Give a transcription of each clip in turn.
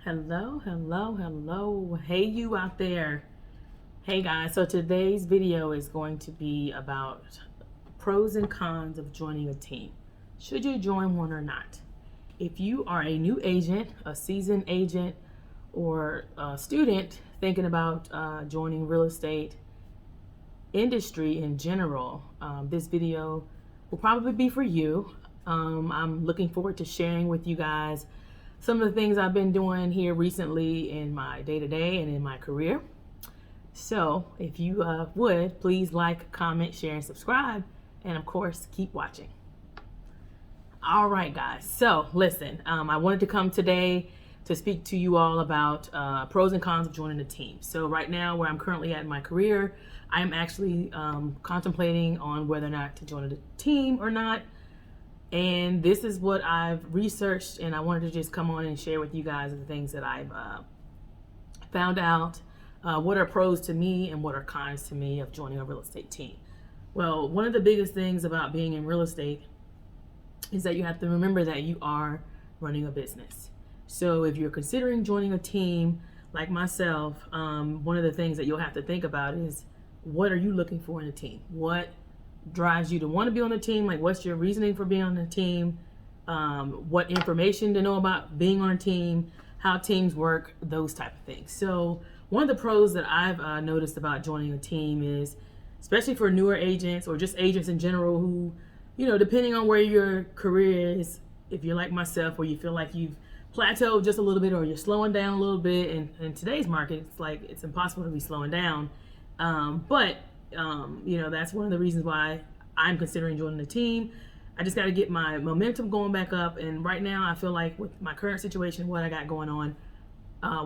Hello, hello, hello. Hey, you out there. Hey, guys. So today's video is going to be about pros and cons of joining a team. Should you join one or not? If you are a new agent, a seasoned agent, or a student thinking about joining real estate industry in general, this video will probably be for you. I'm looking forward to sharing with you guys some of the things I've been doing here recently in my day-to-day and in my career. So if you would, please like, comment, share, and subscribe. And of course, keep watching. All right, guys. So listen, I wanted to come today to speak to you all about pros and cons of joining a team. So right now, where I'm currently at in my career, I am actually contemplating on whether or not to join a team or not. And this is what I've researched, and I wanted to just come on and share with you guys the things that I've found out, what are pros to me and what are cons to me of joining a real estate team. Well, one of the biggest things about being in real estate is that you have to remember that you are running a business. So if you're considering joining a team like myself, one of the things that you'll have to think about is, what are you looking for in a team? What drives you to want to be on the team? Like, what's your reasoning for being on the team? What information to know about being on a team, how teams work, those type of things. So one of the pros that I've noticed about joining a team is, especially for newer agents or just agents in general who, you know, depending on where your career is, if you're like myself, where you feel like you've plateaued just a little bit or you're slowing down a little bit, and in today's market, it's like it's impossible to be slowing down. You know, that's one of the reasons why I'm considering joining the team. I just got to get my momentum going back up. And right now, I feel like with my current situation, what I got going on,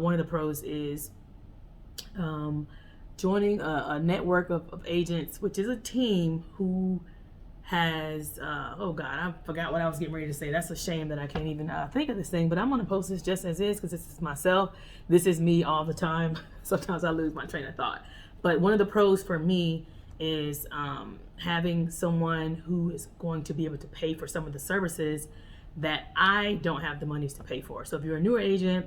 one of the pros is joining a network of agents, which is a team who has, oh God, I forgot what I was getting ready to say. That's a shame that I can't even think of this thing, but I'm going to post this just as is because this is myself. This is me all the time. Sometimes I lose my train of thought. But one of the pros for me is having someone who is going to be able to pay for some of the services that I don't have the monies to pay for. So if you're a newer agent,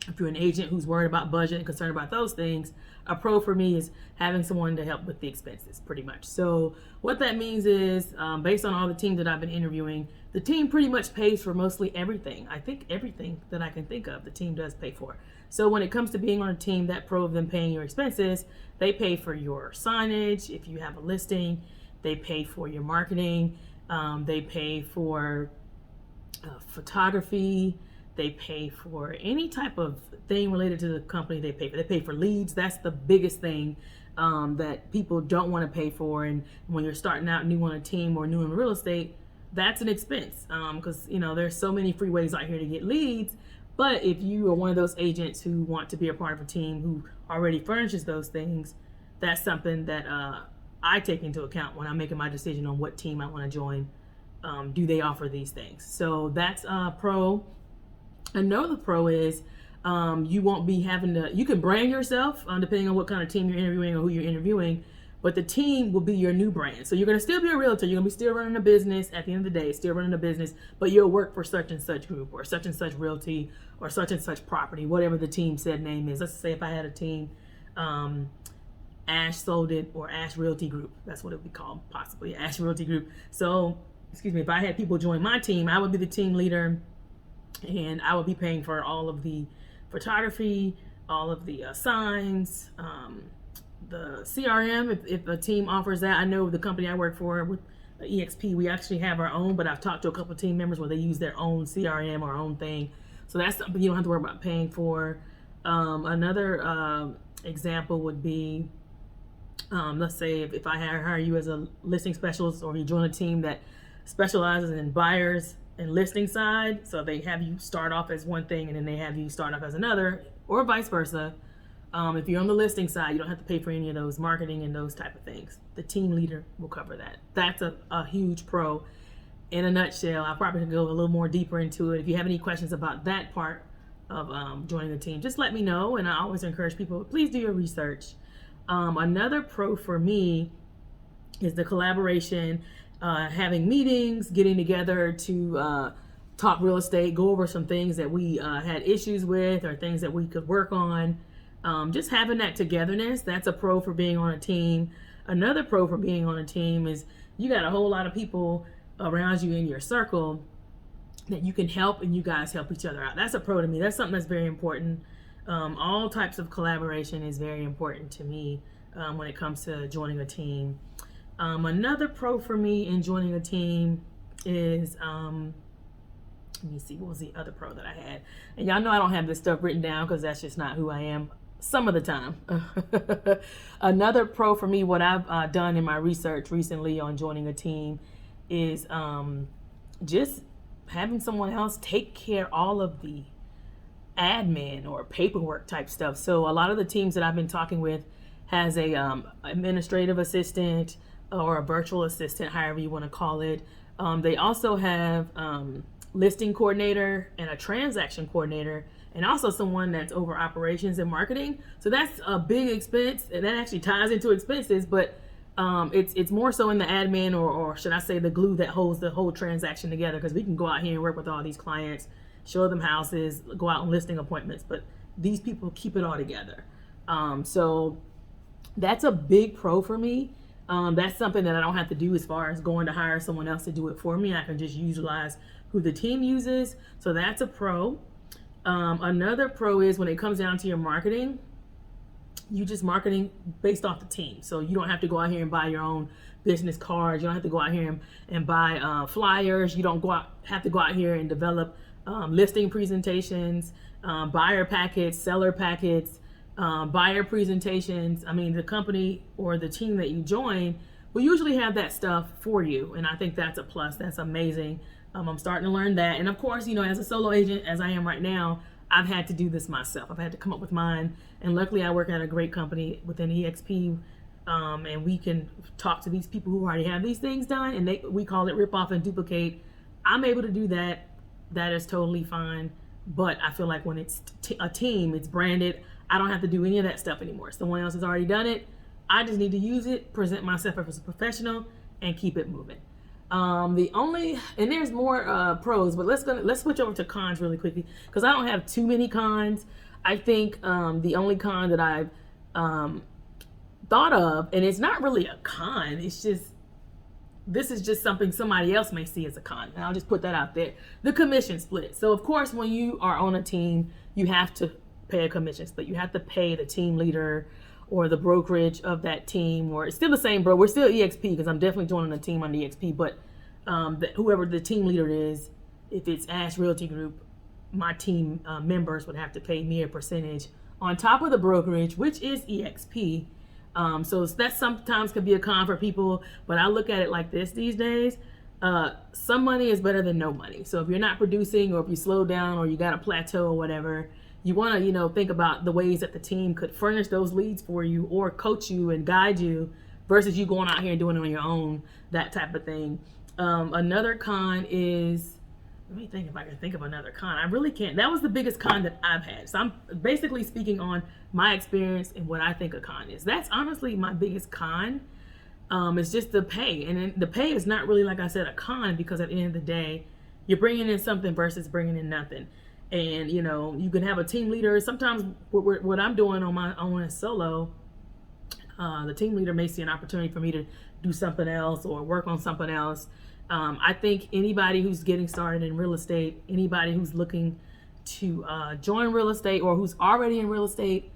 if you're an agent who's worried about budget and concerned about those things, a pro for me is having someone to help with the expenses, pretty much. So what that means is, based on all the teams that I've been interviewing, the team pretty much pays for mostly everything. I think everything that I can think of, the team does pay for. So when it comes to being on a team, that pro of them paying your expenses, they pay for your signage. If you have a listing, they pay for your marketing. They pay for photography. They pay for any type of thing related to the company. They pay for leads. That's the biggest thing that people don't want to pay for. And when you're starting out new on a team or new in real estate, that's an expense because you know there's so many free ways out here to get leads. But if you are one of those agents who want to be a part of a team who already furnishes those things, that's something that I take into account when I'm making my decision on what team I want to join. Do they offer these things? So that's a pro. Another pro is you won't be having to, you can brand yourself depending on what kind of team you're interviewing or who you're interviewing, but the team will be your new brand. So you're going to still be a realtor. You're going to be still running a business at the end of the day, still running a business, but you'll work for such and such group or such and such realty or such and such property, whatever the team said name is. Let's say if I had a team, Ash Sold It or Ash Realty Group, that's what it would be called, possibly Ash Realty Group. So, excuse me, if I had people join my team, I would be the team leader and I would be paying for all of the photography, all of the signs, the CRM, if a team offers that. I know the company I work for with EXP, we actually have our own, but I've talked to a couple of team members where they use their own CRM or own thing. So that's something you don't have to worry about paying for. Another example would be, let's say if I hire you as a listing specialist or you join a team that specializes in buyers and listing side, so they have you start off as one thing and then they have you start off as another, or vice versa. If you're on the listing side, you don't have to pay for any of those marketing and those type of things. The team leader will cover that. That's a huge pro. In a nutshell, I'll probably go a little more deeper into it. If you have any questions about that part of joining the team, just let me know. And I always encourage people, please do your research. Another pro for me is the collaboration, having meetings, getting together to talk real estate, go over some things that we had issues with or things that we could work on. Just having that togetherness, that's a pro for being on a team. Another pro for being on a team is you got a whole lot of people around you in your circle that you can help, and you guys help each other out. That's a pro to me. That's something that's very important. All types of collaboration is very important to me when it comes to joining a team. Another pro for me in joining a team is, let me see, what was the other pro that I had? And y'all know I don't have this stuff written down because that's just not who I am some of the time. Another pro for me, what I've done in my research recently on joining a team is just having someone else take care all of the admin or paperwork type stuff. So a lot of the teams that I've been talking with has a administrative assistant or a virtual assistant, however you want to call it. They also have listing coordinator and a transaction coordinator, and also someone that's over operations and marketing. So that's a big expense, and that actually ties into expenses, but it's more so in the admin, or should I say the glue that holds the whole transaction together, because we can go out here and work with all these clients, show them houses, go out on listing appointments, but these people keep it all together. So that's a big pro for me. That's something that I don't have to do as far as going to hire someone else to do it for me. I can just utilize who the team uses. So that's a pro. Another pro is when it comes down to your marketing, you just marketing based off the team. So you don't have to go out here and buy your own business cards. You don't have to go out here and buy flyers. You don't have to go out here and develop listing presentations, buyer packets, seller packets, buyer presentations. I mean, the company or the team that you join will usually have that stuff for you. And I think that's a plus. That's amazing. I'm starting to learn that. And of course, as a solo agent, as I am right now, I've had to do this myself. I've had to come up with mine. And luckily I work at a great company within EXP. And we can talk to these people who already have these things done, and we call it rip off and duplicate. I'm able to do that. That is totally fine. But I feel like when it's a team, it's branded. I don't have to do any of that stuff anymore. Someone else has already done it. I just need to use it, present myself as a professional, and keep it moving. And there's more pros, but let's switch over to cons really quickly, because I don't have too many cons. I think the only con that I've thought of, and it's not really a con, it's just, this is just something somebody else may see as a con, and I'll just put that out there. The commission split. So of course, when you are on a team, you have to pay a commission split. You have to pay the team leader or the brokerage of that team, or it's still the same, bro. We're still EXP, because I'm definitely joining a team on the EXP, but whoever the team leader is, if it's Ash Realty Group, my team members would have to pay me a percentage on top of the brokerage, which is EXP. So that sometimes could be a con for people, but I look at it like this these days. Some money is better than no money. So if you're not producing, or if you slow down, or you got a plateau or whatever, you want to, think about the ways that the team could furnish those leads for you, or coach you and guide you, versus you going out here and doing it on your own, that type of thing. Another con is, let me think if I can think of another con. I really can't. That was the biggest con that I've had. So I'm basically speaking on my experience and what I think a con is. That's honestly my biggest con. It's just the pay. And the pay is not really, like I said, a con, because at the end of the day, you're bringing in something versus bringing in nothing. And, you can have a team leader. Sometimes what I'm doing on my own as solo, the team leader may see an opportunity for me to do something else or work on something else. I think anybody who's getting started in real estate, anybody who's looking to join real estate, or who's already in real estate,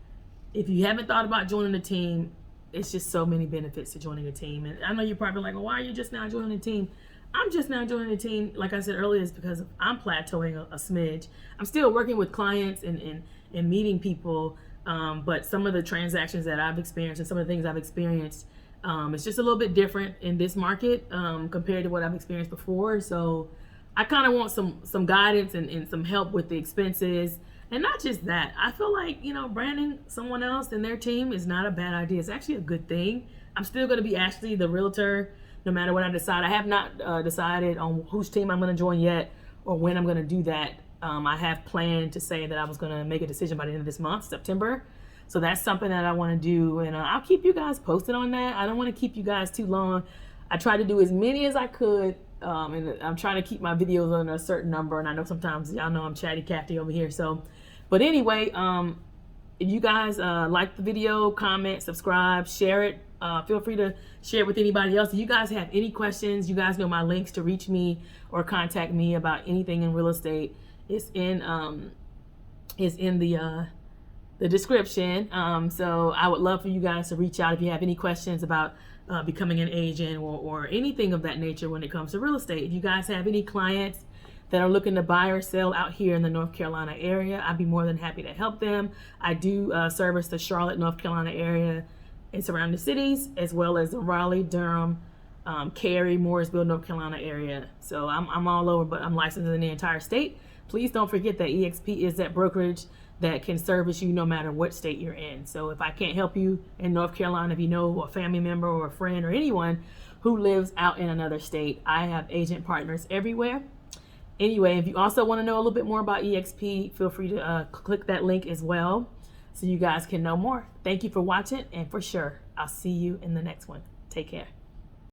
if you haven't thought about joining a team, it's just so many benefits to joining a team. And I know you're probably like, well, why are you just now joining a team? I'm just now joining a team, like I said earlier, is because I'm plateauing a smidge. I'm still working with clients and meeting people, but some of the transactions that I've experienced and some of the things I've experienced, it's just a little bit different in this market compared to what I've experienced before. So I kind of want some guidance and some help with the expenses. And not just that, I feel like, branding someone else and their team is not a bad idea. It's actually a good thing. I'm still going to be Ashley, the realtor, no matter what I decide. I have not decided on whose team I'm going to join yet, or when I'm going to do that. I have planned to say that I was going to make a decision by the end of this month, September. So that's something that I want to do, and I'll keep you guys posted on that. I don't want to keep you guys too long. I tried to do as many as I could And I'm trying to keep my videos on a certain number, and I know sometimes y'all know I'm chatty Cathy over here. So, but anyway, if you guys like the video, comment, subscribe, share it. Feel free to share it with anybody else. If you guys have any questions, you guys know my links to reach me or contact me about anything in real estate is in the description. So I would love for you guys to reach out if you have any questions about becoming an agent or anything of that nature when it comes to real estate. If you guys have any clients that are looking to buy or sell out here in the North Carolina area, I'd be more than happy to help them. I do service the Charlotte, North Carolina area and surrounding cities, as well as the Raleigh, Durham, Cary, Mooresville, North Carolina area. So I'm all over, but I'm licensed in the entire state. Please don't forget that eXp is that brokerage that can service you no matter what state you're in. So if I can't help you in North Carolina, if you know a family member or a friend or anyone who lives out in another state, I have agent partners everywhere. Anyway, if you also want to know a little bit more about eXp, feel free to click that link as well so you guys can know more. Thank you for watching, and for sure, I'll see you in the next one. Take care.